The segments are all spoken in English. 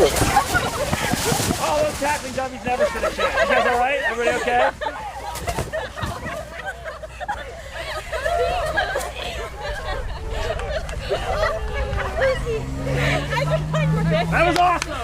Oh, those tackling dummies never stood a chance. You guys all right? Everybody okay? That was awesome!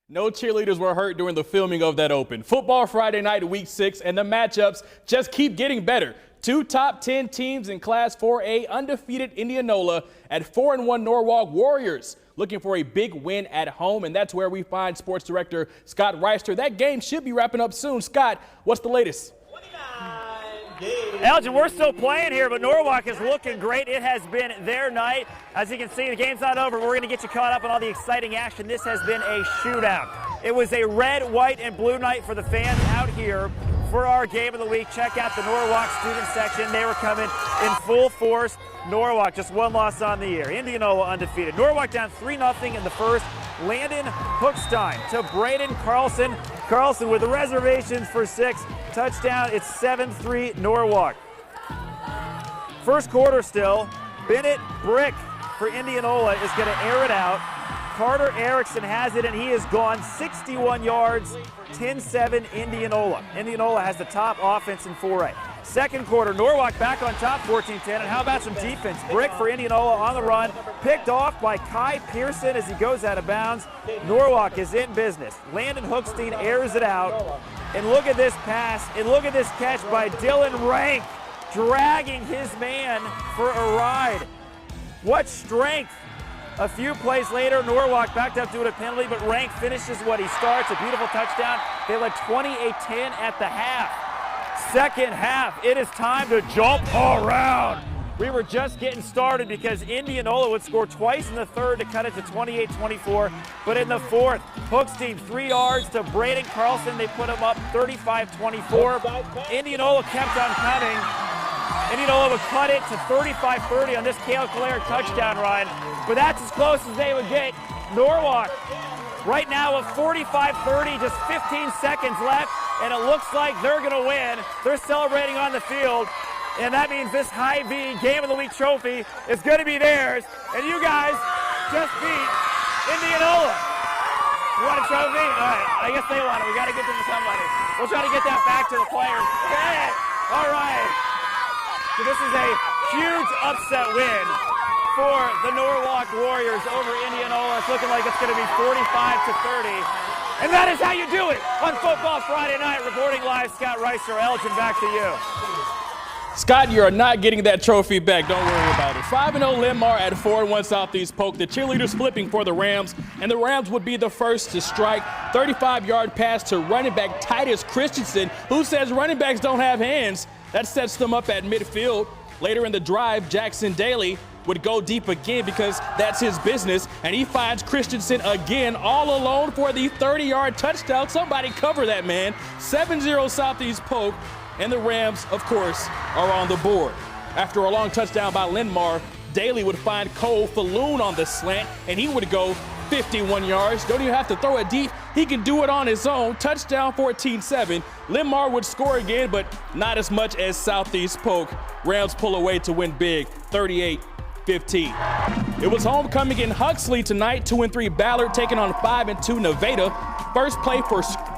No cheerleaders were hurt during the filming of that Open. Football Friday night, week 6, and the matchups just keep getting better. Two top 10 teams in Class 4A, undefeated Indianola at 4-1 Norwalk Warriors, looking for a big win at home, and that's where we find sports director Scott Reister. That game should be wrapping up soon. Scott, what's the latest? Elgin, we're still playing here, but Norwalk is looking great. It has been their night. As you can see, the game's not over. We're going to get you caught up on all the exciting action. This has been a shootout. It was a red, white, and blue night for the fans out here for our game of the week. Check out the Norwalk student section. They were coming in full force. Norwalk just one loss on the year. Indianola undefeated. Norwalk down 3-0 in the first. Landon Hookstein to Braden Carlson. Carlson with the reservations for 6. Touchdown. It's 7-3 Norwalk. First quarter still. Bennett Brick for Indianola is going to air it out. Carter Erickson has it, and he is gone 61 yards, 10-7 Indianola. Indianola has the top offense in 4A. Second quarter, Norwalk back on top, 14-10. And how about some defense? Brick for Indianola on the run, picked off by Kai Pearson as he goes out of bounds. Norwalk is in business. Landon Hookstein airs it out. And look at this pass, and look at this catch by Dylan Rank, dragging his man for a ride. What strength. A few plays later, Norwalk backed up due to a penalty, but Rank finishes what he starts. A beautiful touchdown. They led 28-10 at the half. Second half, it is time to jump around. We were just getting started because Indianola would score twice in the third to cut it to 28-24. But in the fourth, Hookstein 3 yards to Braden Carlson. They put him up 35-24. Indianola kept on coming. Indianola would cut it to 35-30 on this Cale Clare touchdown run. But that's as close as they would get. Norwalk right now with 45-30, just 15 seconds left, and it looks like they're going to win. They're celebrating on the field, and that means this Hy-Vee Game of the Week trophy is going to be theirs. And you guys just beat Indianola. You want a trophy? All right, I guess they want it. We got to get them to somebody. We'll try to get that back to the players. Okay. All right. So this is a huge upset win for the Norwalk Warriors over Indianola. It's looking like it's going to be 45-30. And that is how you do it on Football Friday night. Reporting live, Scott Reister. Elgin, back to you. Scott, you are not getting that trophy back. Don't worry about it. 5-0 Linn-Mar at 4-1 Southeast Polk. The cheerleaders flipping for the Rams, and the Rams would be the first to strike. 35-yard pass to running back Titus Christensen, who says running backs don't have hands. That sets them up at midfield. Later in the drive, Jackson Daly would go deep again because that's his business, and he finds Christensen again all alone for the 30-yard touchdown. Somebody cover that man. 7-0 Southeast Polk, and the Rams, of course, are on the board. After a long touchdown by Linn-Mar, Daly would find Cole Falloon on the slant, and he would go 51 yards. Don't even have to throw it deep. He can do it on his own. Touchdown, 14-7. Linn-Mar would score again, but not as much as Southeast Polk. Rams pull away to win big, 38-15. It was homecoming in Huxley tonight. 2-3 Ballard taking on 5-2 Nevada. First play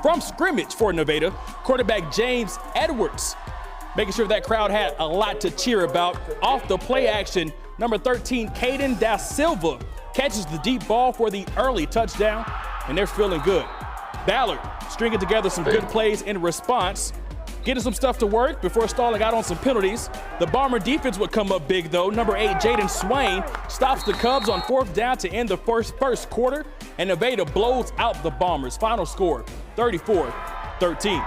from scrimmage for Nevada. Quarterback James Edwards making sure that crowd had a lot to cheer about. Off the play action, number 13 Caden Da Silva catches the deep ball for the early touchdown, and they're feeling good. Ballard stringing together some good plays in response, getting some stuff to work before stalling out on some penalties. The Bomber defense would come up big, though. Number 8, Jaden Swain, stops the Cubs on 4th down to end the first quarter, and Nevada blows out the Bombers. Final score, 34-13.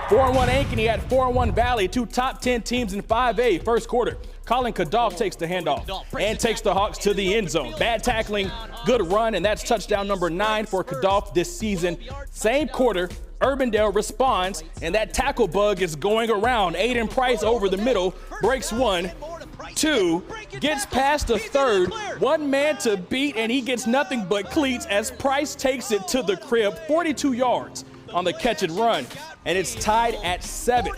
4-1 Ankeny at 4-1 Valley, two top 10 teams in 5A. First quarter, Colin Kadoff takes the handoff and takes the Hawks to the end zone. Bad tackling, good run, and that's touchdown number 9 for Kadoff this season. Same quarter, Urbandale responds, and that tackle bug is going around. Aiden Price over the middle, breaks 1, 2, gets past the third, one man to beat, and he gets nothing but cleats as Price takes it to the crib, 42 yards on the catch and run. and it's tied at 7.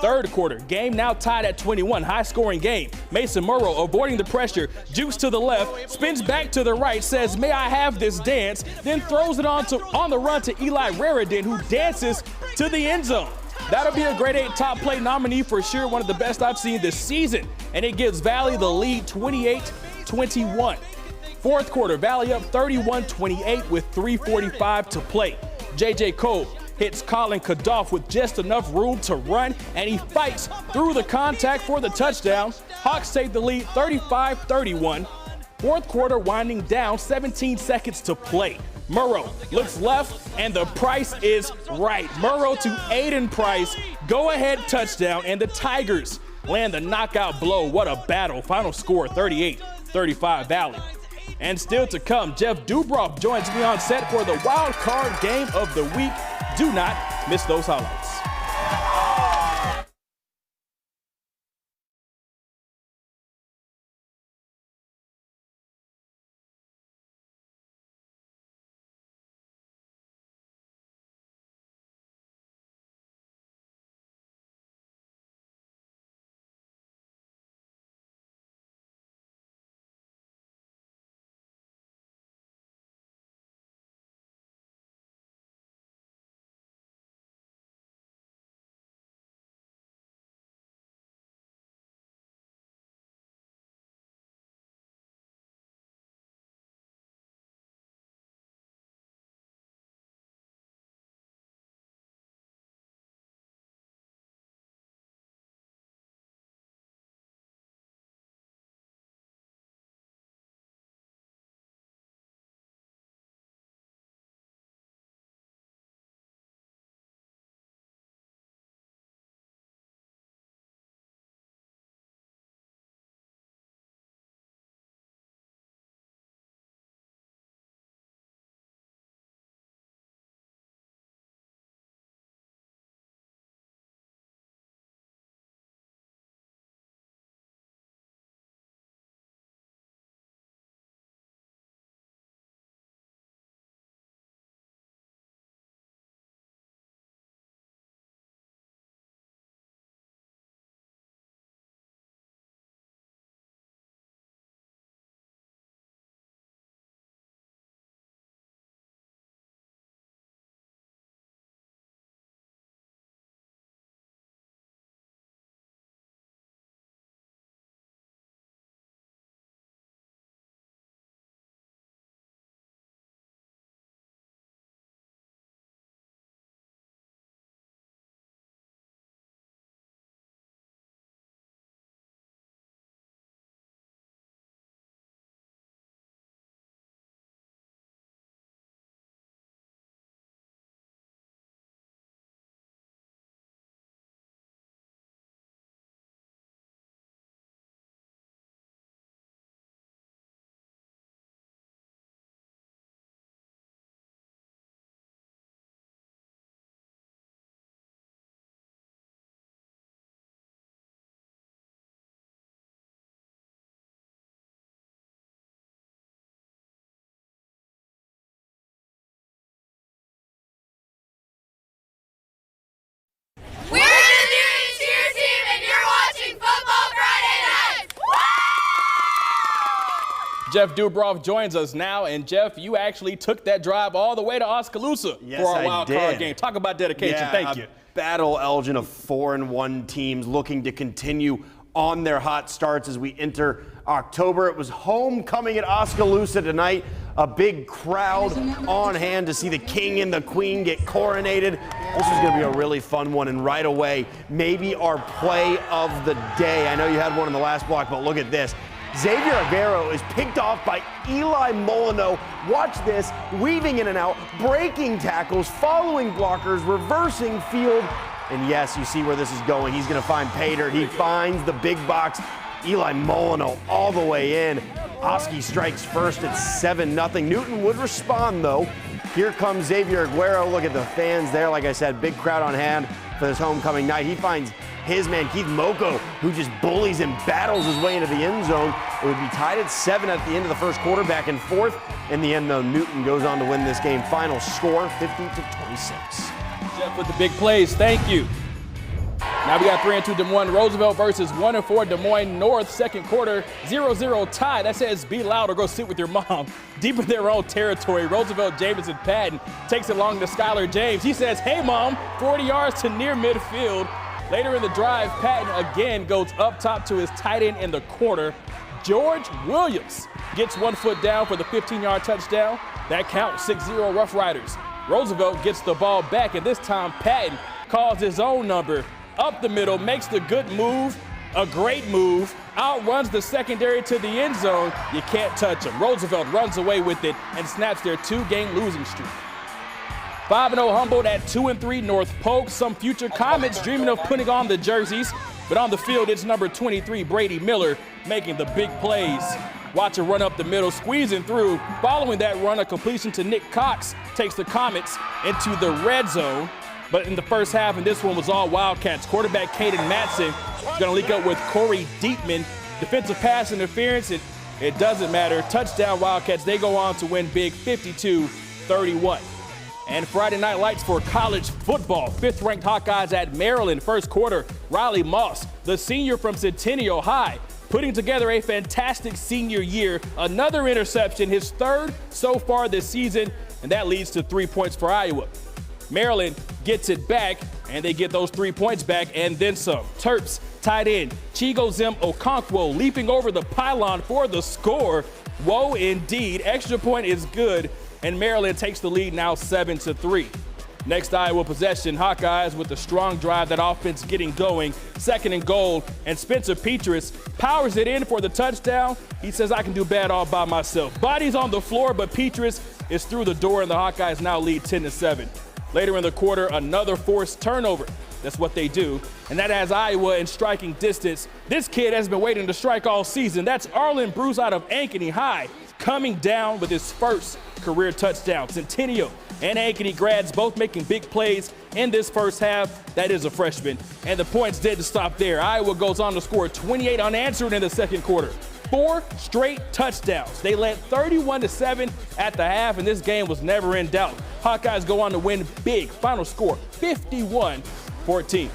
Third quarter, game now tied at 21, high-scoring game. Mason Murrow avoiding the pressure, jukes to the left, spins back to the right, says, "May I have this dance?" Then throws it on the run to Eli Raridon, who dances to the end zone. That'll be a grade 8 top play nominee for sure, one of the best I've seen this season, and it gives Valley the lead 28-21. Fourth quarter, Valley up 31-28 with 3:45 to play. J.J. Cole hits Colin Kadoff with just enough room to run, and he fights through the contact for the touchdown. Hawks take the lead 35-31. Fourth quarter winding down, 17 seconds to play. Murrow looks left, and the price is right. Murrow to Aiden Price, go-ahead touchdown, and the Tigers land the knockout blow. What a battle. Final score, 38-35 Valley. And still to come, Jeff Dubroff joins me on set for the wild card game of the week. Do not miss those highlights. Jeff Dubroff joins us now, and Jeff, you actually took that drive all the way to Oskaloosa for our wild card game. Talk about dedication. Thank you. Battle, Elgin, of 4-1 teams looking to continue on their hot starts as we enter October. It was homecoming at Oskaloosa tonight. A big crowd on hand to see the king and the queen get coronated. This is going to be a really fun one, and right away, maybe our play of the day. I know you had one in the last block, but look at this. Xavier Aguero is picked off by Eli Molino. Watch this, weaving in and out, breaking tackles, following blockers, reversing field. And yes, you see where this is going. He's gonna find Pater. He finds the big box. Eli Molino all the way in. Oski strikes first at 7-0. Newton would respond though. Here comes Xavier Aguero. Look at the fans there. Like I said, big crowd on hand for this homecoming night. He finds his man, Keith Moko, who just bullies and battles his way into the end zone. It would be tied at 7 at the end of the first quarter, back and forth. In the end, though, Newton goes on to win this game. Final score, 50-26. Jeff with the big plays. Thank you. Now we got 3-2 Des Moines Roosevelt versus 1-4 Des Moines North. Second quarter, 0-0 tie. That says be loud or go sit with your mom. Deep in their own territory, Roosevelt, Jamison, Patton takes it along to Skylar James. He says, hey, Mom, 40 yards to near midfield. Later in the drive, Patton again goes up top to his tight end in the corner. George Williams gets 1 foot down for the 15-yard touchdown. That counts, 6-0 Rough Riders. Roosevelt gets the ball back, and this time Patton calls his own number. Up the middle, makes the good move, a great move, outruns the secondary to the end zone. You can't touch him. Roosevelt runs away with it and snaps their 2-game losing streak. 5-0 Humboldt at 2-3 North Polk. Some future Comets dreaming of putting on the jerseys, but on the field it's number 23 Brady Miller making the big plays. Watch a run up the middle, squeezing through. Following that run, a completion to Nick Cox takes the Comets into the red zone. But in the first half, and this one was all Wildcats. Quarterback Caden Matson is going to link up with Corey Dietman. Defensive pass interference, it doesn't matter. Touchdown Wildcats, they go on to win big 52-31. And Friday night lights for college football. 5th-ranked Hawkeyes at Maryland. First quarter, Riley Moss, the senior from Centennial High, putting together a fantastic senior year. Another interception, his 3rd so far this season, and that leads to 3 points for Iowa. Maryland gets it back, and they get those 3 points back and then some. Terps tight end Chigoziem Okonkwo leaping over the pylon for the score. Whoa, indeed. Extra point is good, and Maryland takes the lead now 7-3. Next Iowa possession, Hawkeyes with a strong drive, that offense getting going. 2nd and goal, and Spencer Petras powers it in for the touchdown. He says, I can do bad all by myself. Body's on the floor, but Petras is through the door, and the Hawkeyes now lead 10-7. Later in the quarter, another forced turnover. That's what they do, and that has Iowa in striking distance. This kid has been waiting to strike all season. That's Arlen Bruce out of Ankeny High, coming down with his first career touchdown. Centennial and Ankeny grads both making big plays in this first half. That is a freshman, and the points didn't stop there. Iowa goes on to score 28 unanswered in the second quarter. 4 straight touchdowns. They led 31-7 at the half, and this game was never in doubt. Hawkeyes go on to win big. Final score, 51-14.